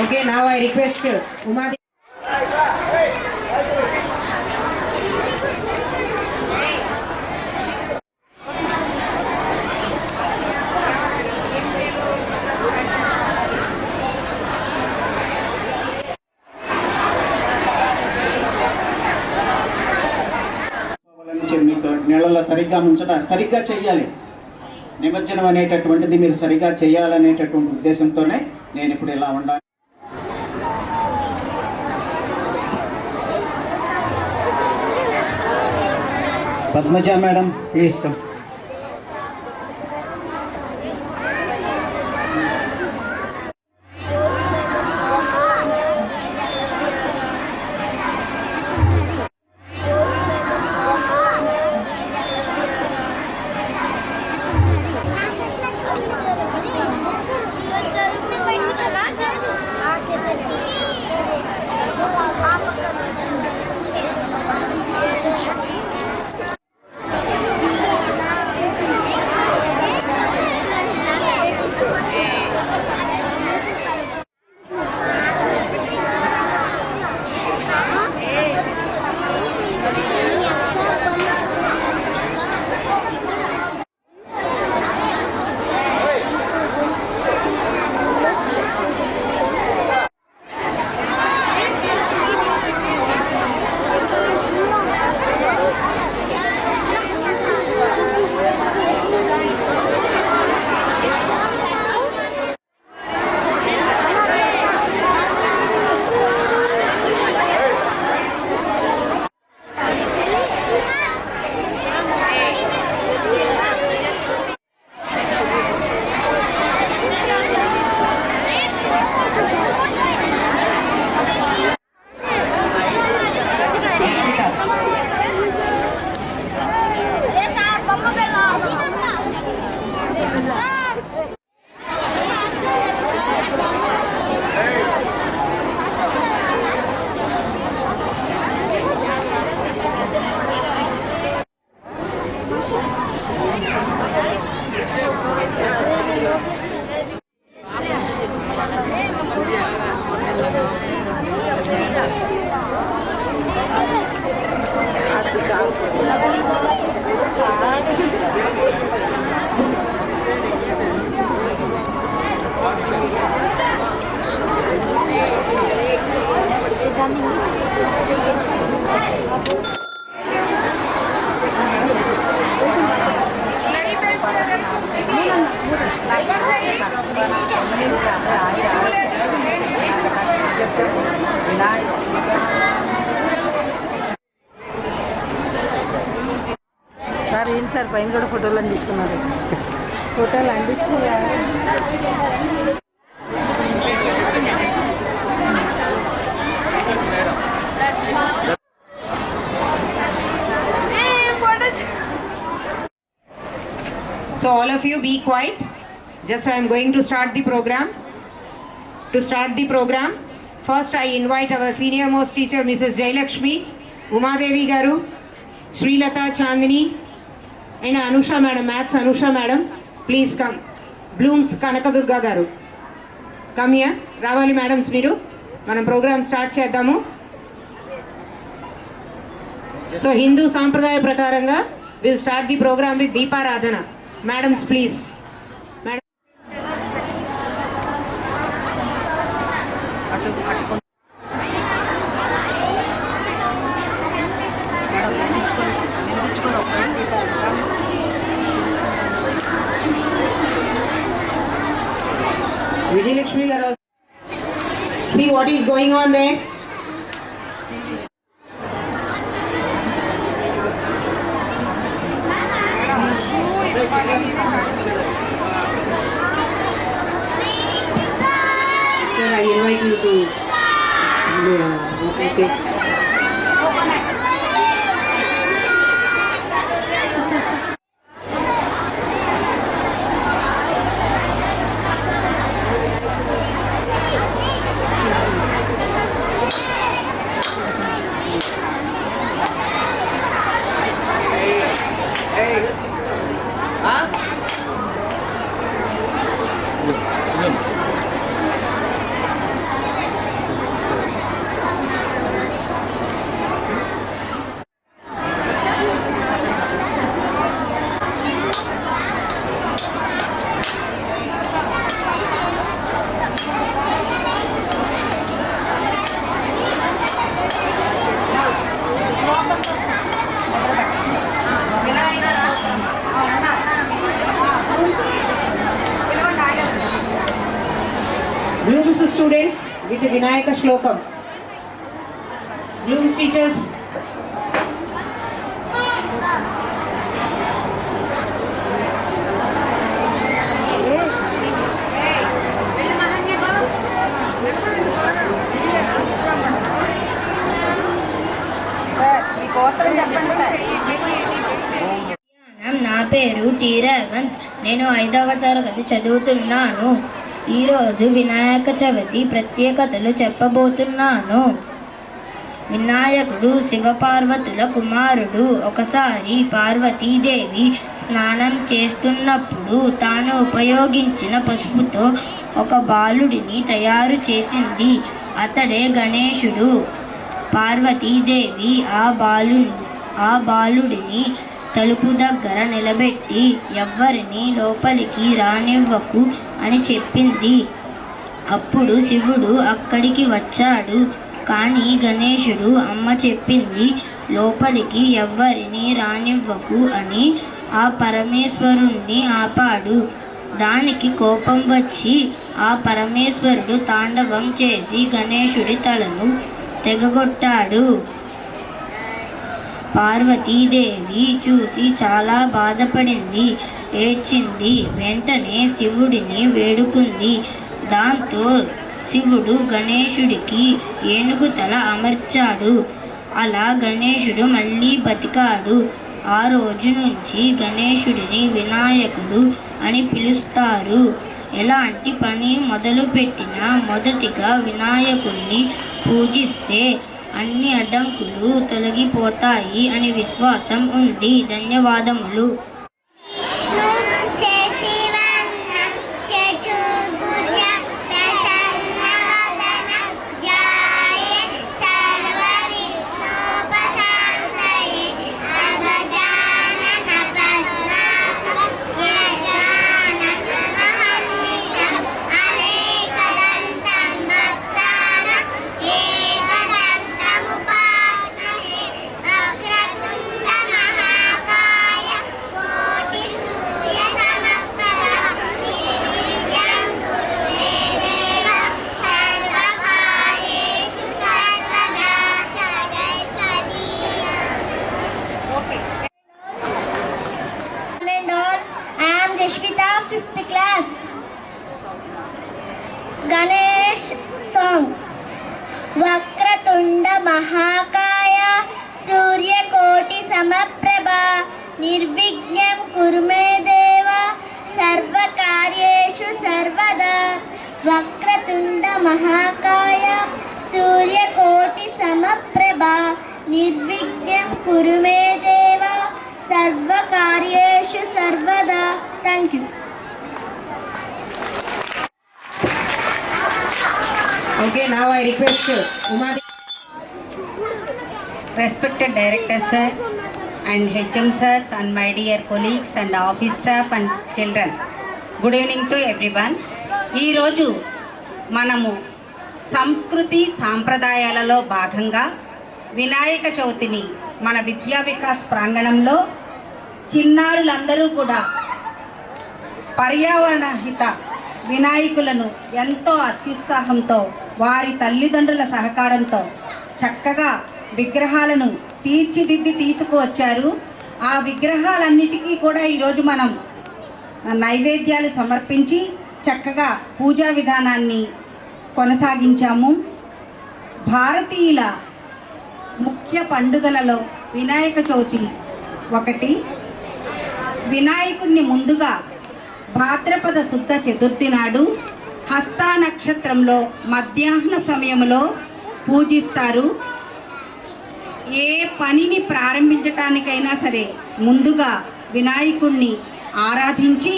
Okay, now I request Uma. మీకు నీళ్ళలో సరిగ్గా చేయాలి. నిమజ్జనం అనేటటువంటిది మీరు సరిగ్గా చేయాలనేటటువంటి ఉద్దేశంతోనే నేను ఇప్పుడు ఇలా ఉండాలి. Padmaja madam please come. Sir ఏంటి సార్ పైన కూడా ఫోటోలు అందించుకున్నారు. ఫోటోలు అందిస్తున్నారు. So all of you be quiet. Just I am going to start the program. To start the program, first I invite our senior most teacher Mrs. Jailakshmi, Umadevi Garu, Srilata Chandini and Anusha Madam, Maths Anusha Madam. Please come. Blooms Kanakadurga Garu. Come here. Ravali Madams Miru. Manam program start chedamu. So Hindu Sampradaya Prakaranga will start the program with Deepa Radhana. Madams please. Madam. Vijayalakshmi Garu. See what is going on there. Sir, I invite you to okay. with Vinayaka Shlokam. Bloom's teachers. నా పేరు T Revanth. నేను 5వ తరగతి చదువుతున్నాను. ఈరోజు వినాయక చవితి ప్రత్యేకతలు చెప్పబోతున్నాను. వినాయకుడు శివపార్వతుల కుమారుడు. ఒకసారి పార్వతీదేవి స్నానం చేస్తున్నప్పుడు తాను ఉపయోగించిన పసుపుతో ఒక బాలుడిని తయారు చేసింది. అతడే గణేశుడు. పార్వతీదేవి ఆ బాలుడిని తలుపు దగ్గర నిలబెట్టి ఎవ్వరిని లోపలికి రానివ్వకు అని చెప్పింది. అప్పుడు శివుడు అక్కడికి వచ్చాడు. కానీ గణేశుడు అమ్మ చెప్పింది లోపలికి ఎవ్వరిని రానివ్వకు అని ఆ పరమేశ్వరుణ్ణి ఆపాడు. దానికి కోపం వచ్చి ఆ పరమేశ్వరుడు తాండవం చేసి గణేశుడి తలను తెగగొట్టాడు. పార్వతీదేవి చూసి చాలా బాధపడింది, ఏడ్చింది. వెంటనే శివుడిని వేడుకుంది. దాంతో శివుడు గణేశుడికి ఏనుగు తల అమర్చాడు. అలా గణేశుడు మళ్ళీ బతికాడు. ఆ రోజు నుంచి గణేశుడిని వినాయకుడు అని పిలుస్తారు. ఎలాంటి పని మొదలుపెట్టినా మొదటిగా వినాయకుడిని పూజిస్తే అన్ని అడ్డంకులు తొలగిపోతాయి అని విశ్వాసం ఉంది. ధన్యవాదములు. Rishvita, 5th class. Ganesh song. Vakratunda Mahakaya Suryakoti Samaprabha Nirvignam Kurume Deva Sarvakaryeshu Sarvada. Vakratunda Mahakaya Suryakoti Samaprabha Nirvignam Kurume Deva Sarvakaryeshu Sarvada. Thank you. Okay, now I request Uma. Respected Director Sir and HM Sirs and my dear colleagues and office staff and children. Good evening to everyone. ఈ రోజు మనము సంస్కృతి సాంప్రదాయాలలో భాగంగా వినాయక చవితిని మన విద్యా వికాస్ ప్రాంగణంలో చిన్నారులందరూ కూడా పర్యావరణ హిత వినాయకులను ఎంతో అత్యుత్సాహంతో వారి తల్లిదండ్రుల సహకారంతో చక్కగా విగ్రహాలను తీర్చిదిద్ది తీసుకువచ్చారు. ఆ విగ్రహాలన్నిటికీ కూడా ఈరోజు మనం నైవేద్యాలు సమర్పించి చక్కగా పూజా విధానాన్ని కొనసాగించాము. భారతీయుల ముఖ్య పండుగలలో వినాయక చవితి ఒకటి. వినాయకుడిని ముందుగా భాద్రపద శుద్ధ చతుర్థి నాడు హస్తా నక్షత్రంలో మధ్యాహ్న సమయంలో పూజిస్తారు. ఏ పనిని ప్రారంభించటానికైనా సరే ముందుగా వినాయకుడిని ఆరాధించి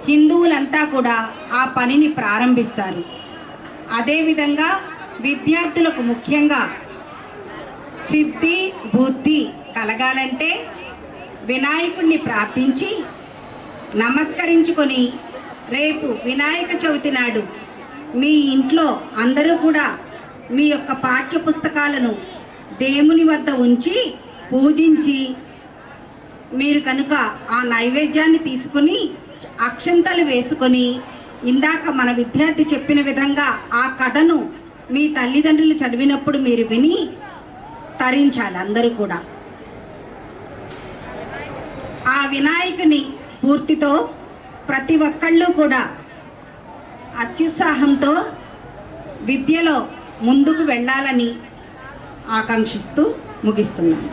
హిందువులంతా కూడా ఆ పనిని ప్రారంభిస్తారు. అదేవిధంగా విద్యార్థులకు ముఖ్యంగా సిద్ధి బుద్ధి కలగాలంటే వినాయకుడిని ప్రార్థించి నమస్కరించుకొని రేపు వినాయక చవితి నాడు మీ ఇంట్లో అందరూ కూడా మీ యొక్క పాఠ్య పుస్తకాలను దేవుని వద్ద ఉంచి పూజించి మీరు కనుక ఆ నైవేద్యాన్ని తీసుకుని అక్షంతలు వేసుకొని ఇందాక మన విద్యార్థి చెప్పిన విధంగా ఆ కథను మీ తల్లిదండ్రులు చదివినప్పుడు మీరు విని తరించాలి అందరూ కూడా. ఆ వినాయకుని స్ఫూర్తితో ప్రతి ఒక్కళ్ళు కూడా అత్యుత్సాహంతో విద్యలో ముందుకు వెళ్ళాలని ఆకాంక్షిస్తూ ముగిస్తున్నాను.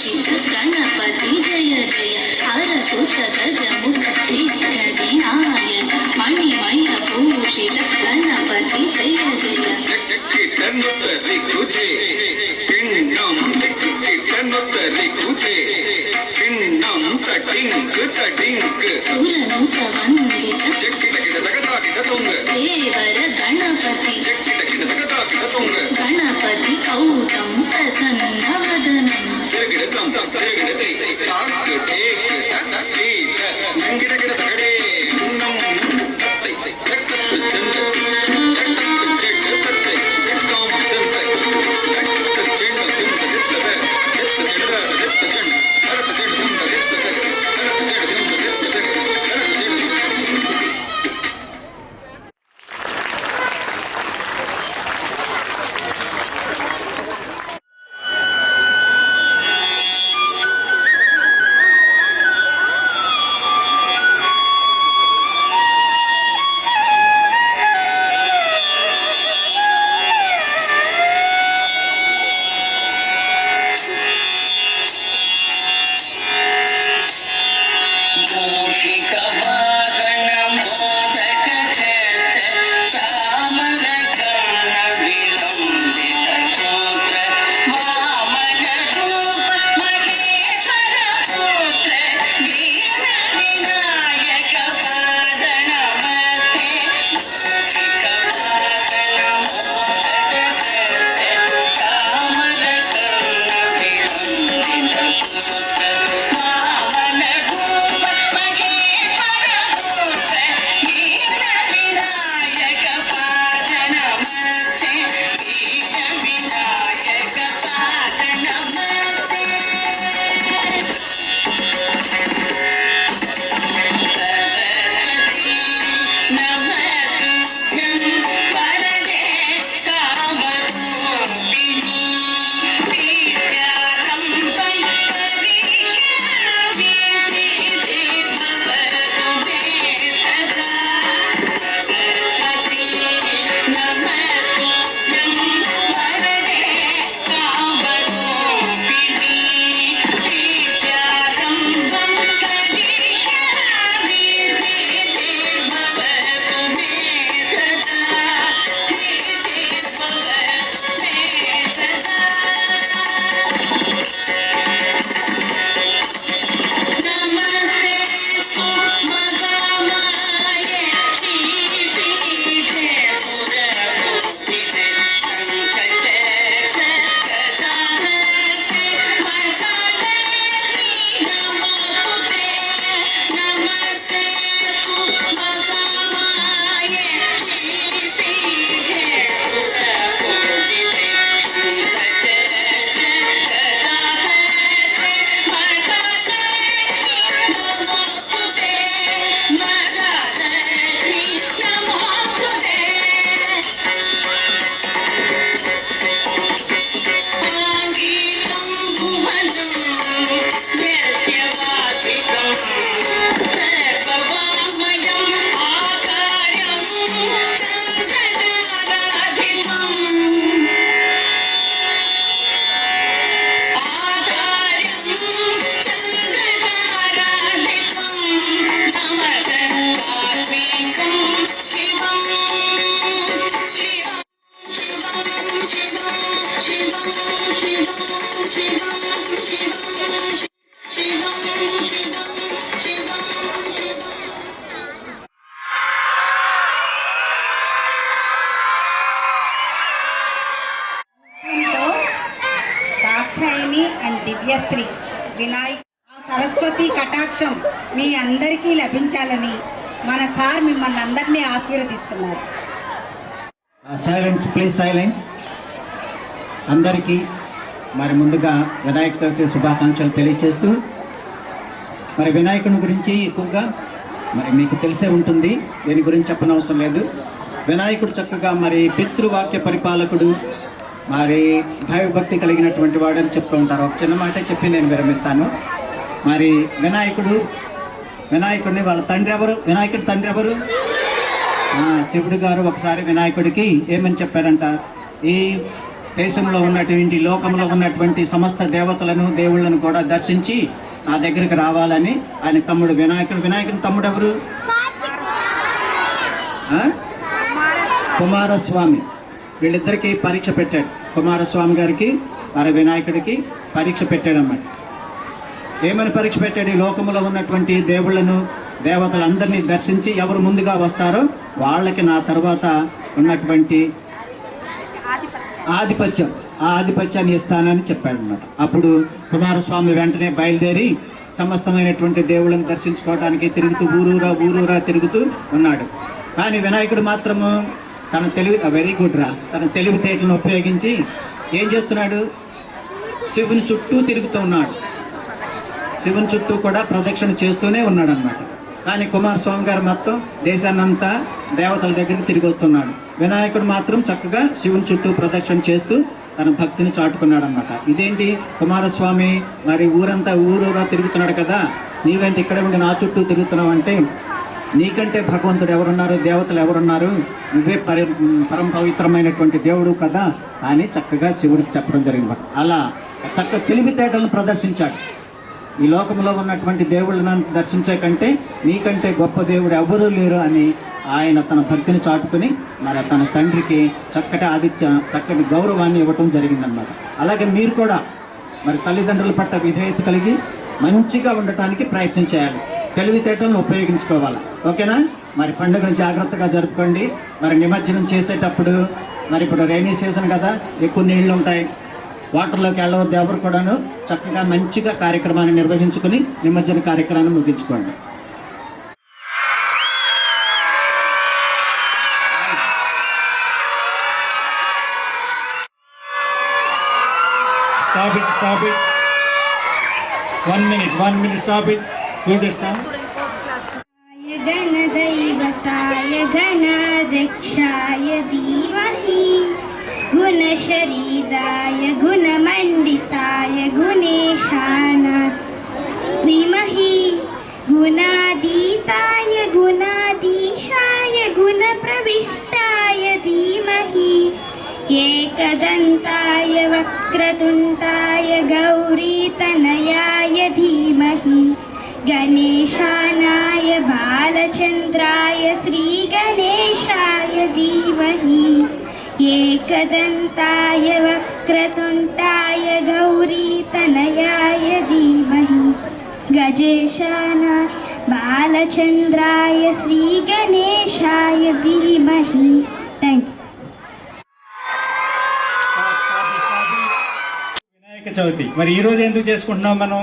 गणपति जय जय हर सुत गज मुख विनायक मणिमय भूषित गणपति जय जय सुरनुत वंदित देवर गणपति गणपति कौतं प्रसन्न वदनम् దీవెని అండ్ దివ్యశ్రీ వినాయక్ ఆ సరస్వతి కటాక్షం మీ అందరికీ లభించాలని మన సార్ మిమ్మల్ని అందరినీ ఆశీర్వదిస్తున్నారు. Silence please, silence. అందరికీ మరి ముందుగా వినాయక చవితి శుభాకాంక్షలు తెలియచేస్తూ, మరి వినాయకుని గురించి ఎక్కువగా మరి మీకు తెలిసే ఉంటుంది, దీని గురించి చెప్పనవసరం లేదు. వినాయకుడు చక్కగా మరి పితృవాక్య పరిపాలకుడు, మరి భయభక్తి కలిగినటువంటి వాడు అని చెప్తూ ఉంటారు. ఒక చిన్న మాట చెప్పి నేను విరమిస్తాను. మరి వినాయకుడిని వాళ్ళ తండ్రి ఎవరు? వినాయకుడి తండ్రి ఎవరు? శివుడు గారు ఒకసారి వినాయకుడికి ఏమని చెప్పారంట, ఈ దేశంలో ఉన్నటువంటి లోకంలో ఉన్నటువంటి సమస్త దేవతలను దేవుళ్ళను కూడా దర్శించి నా దగ్గరికి రావాలని ఆయన తమ్ముడు వినాయకుడి తమ్ముడు ఎవరు? కుమారస్వామి. వీళ్ళిద్దరికీ పరీక్ష పెట్టాడు. కుమారస్వామి గారికి మరి వినాయకుడికి పరీక్ష పెట్టాడు అన్నమాట. ఏమని పరీక్ష పెట్టాడు? ఈ లోకంలో ఉన్నటువంటి దేవుళ్ళను దేవతలందరినీ దర్శించి ఎవరు ముందుగా వస్తారో వాళ్ళకి నా తర్వాత ఉన్నటువంటి ఆధిపత్యం, ఆ ఆధిపత్యాన్ని ఇస్తానని చెప్పాడు అన్నమాట. అప్పుడు కుమారస్వామి వెంటనే బయలుదేరి సమస్తమైనటువంటి దేవుళ్ళని దర్శించుకోవడానికి తిరుగుతూ ఊరూరా తిరుగుతూ ఉన్నాడు. కానీ వినాయకుడు మాత్రము తన వెరీ గుడ్ రా, తన తెలివితేటలను ఉపయోగించి ఏం చేస్తున్నాడు? శివుని చుట్టూ తిరుగుతూ ఉన్నాడు. శివుని చుట్టూ కూడా ప్రదక్షిణ చేస్తూనే ఉన్నాడు అన్నమాట. కానీ కుమారస్వామి గారు మొత్తం దేశాన్నంతా దేవతల దగ్గరికి తిరిగి వస్తున్నాడు. వినాయకుడు మాత్రం చక్కగా శివుని చుట్టూ ప్రదక్షిణ చేస్తూ తన భక్తిని చాటుకున్నాడు అన్నమాట. ఇదేంటి కుమారస్వామి మరి ఊరూరా తిరుగుతున్నాడు కదా, నీవేంటి ఇక్కడ ఉండి నా చుట్టూ తిరుగుతున్నావు అంటే, నీకంటే భగవంతుడు ఎవరున్నారు, దేవతలు ఎవరున్నారు, నువ్వే పరమ పవిత్రమైనటువంటి దేవుడు కదా అని చక్కగా శివుడికి చెప్పడం జరిగింది. అలా చక్కగా తెలివితేటలను ప్రదర్శించాడు. ఈ లోకంలో ఉన్నటువంటి దేవుళ్ళను దర్శించే కంటే నీకంటే గొప్ప దేవుడు ఎవరూ లేరు అని ఆయన తన భక్తిని చాటుకుని మరి తన తండ్రికి చక్కటి గౌరవాన్ని ఇవ్వటం జరిగిందన్నమాట. అలాగే మీరు కూడా మరి తల్లిదండ్రుల పట్ల విధేయత కలిగి మంచిగా ఉండటానికి ప్రయత్నం చేయాలి, తెలివితేటలను ఉపయోగించుకోవాలి. ఓకేనా? మరి పండుగను జాగ్రత్తగా జరుపుకోండి. మరి నిమజ్జనం చేసేటప్పుడు మరి ఇప్పుడు రైనీ సీజన్ కదా, ఎక్కువ నీళ్లు ఉంటాయి, వాటర్లోకి వెళ్ళవద్దు. ఎవరు కూడాను చక్కగా మంచిగా కార్యక్రమాన్ని నిర్వహించుకుని నిమజ్జన కార్యక్రమాన్ని ముగించుకోండి. Stop it. 1 minute, stop it. Do the sound. गणदैवताय गणाध्यक्षाय धीमहि गुणशरीराय गुणमण्डिताय गुणेशानाय धीमहि गुणातीताय गुणाधीशाय गुणप्रविष्टाय धीमहि एकदन्ताय वक्रतुण्डाय गौरीतनयाय धीमहि गणेशानाय बालचन्द्राय श्रीगणेशाय धीमहि एकदन्ताय वक्रतुण्डाय गौरीतनयाय धीमहि गजेशानाय बालचन्द्राय श्रीगणेशाय धीमहि. Thank you. వినాయక చవితి మరి ఈరోజు ఎందుకు చేసుకుంటున్నాం మనం?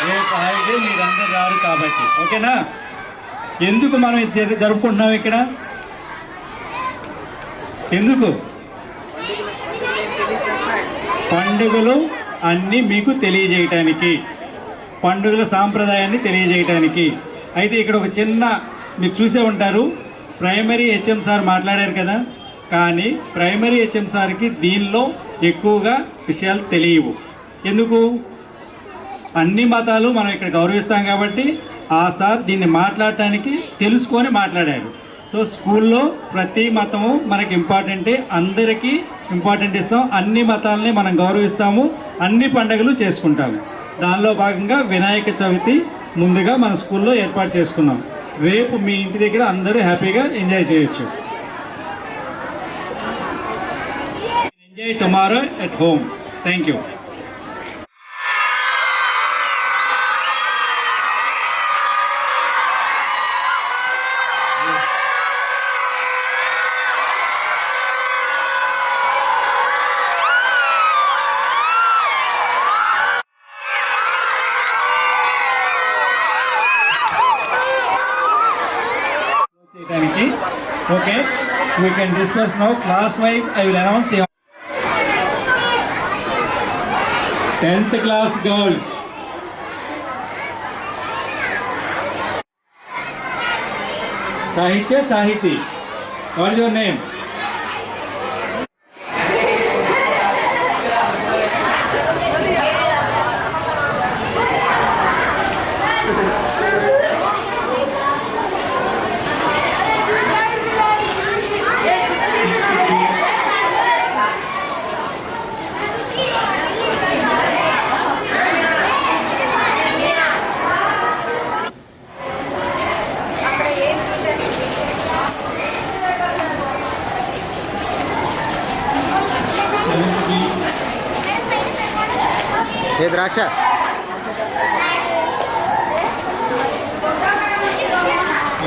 రేపు హాలిడే మీరందరూ రారు కాబట్టి. ఓకేనా? ఎందుకు మనం ఇది జరుపుకుంటున్నాం ఇక్కడ? ఎందుకు? పండుగలు అన్నీ మీకు తెలియజేయటానికి, పండుగల సాంప్రదాయాన్ని తెలియజేయటానికి. అయితే ఇక్కడ ఒక చిన్న మీరు చూసే ఉంటారు, ప్రైమరీ హెచ్ఎం సార్ మాట్లాడారు కదా, కానీ ప్రైమరీ హెచ్ఎం సార్కి దీనిలో ఎక్కువగా విషయాలు తెలియవు. ఎందుకు? అన్ని మతాలు మనం ఇక్కడ గౌరవిస్తాం కాబట్టి ఆ సార్ దీన్ని మాట్లాడటానికి తెలుసుకొని మాట్లాడారు. సో స్కూల్లో ప్రతి మతము మనకి ఇంపార్టెంటే, అందరికీ ఇంపార్టెంట్ ఇస్తాం, అన్ని మతాలని మనం గౌరవిస్తాము, అన్ని పండుగలు చేసుకుంటాము. దానిలో భాగంగా వినాయక చవితి ముందుగా మన స్కూల్లో ఏర్పాటు చేసుకున్నాం. రేపు మీ ఇంటి దగ్గర అందరూ హ్యాపీగా ఎంజాయ్ చేయొచ్చు. Enjoy tomorrow at home. Thank you. Okay, we can discuss now. Class wise, I will announce your 10th class girls. Sahitya Sahiti. What is your name? ఏ ద్రాక్ష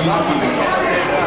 Thank you.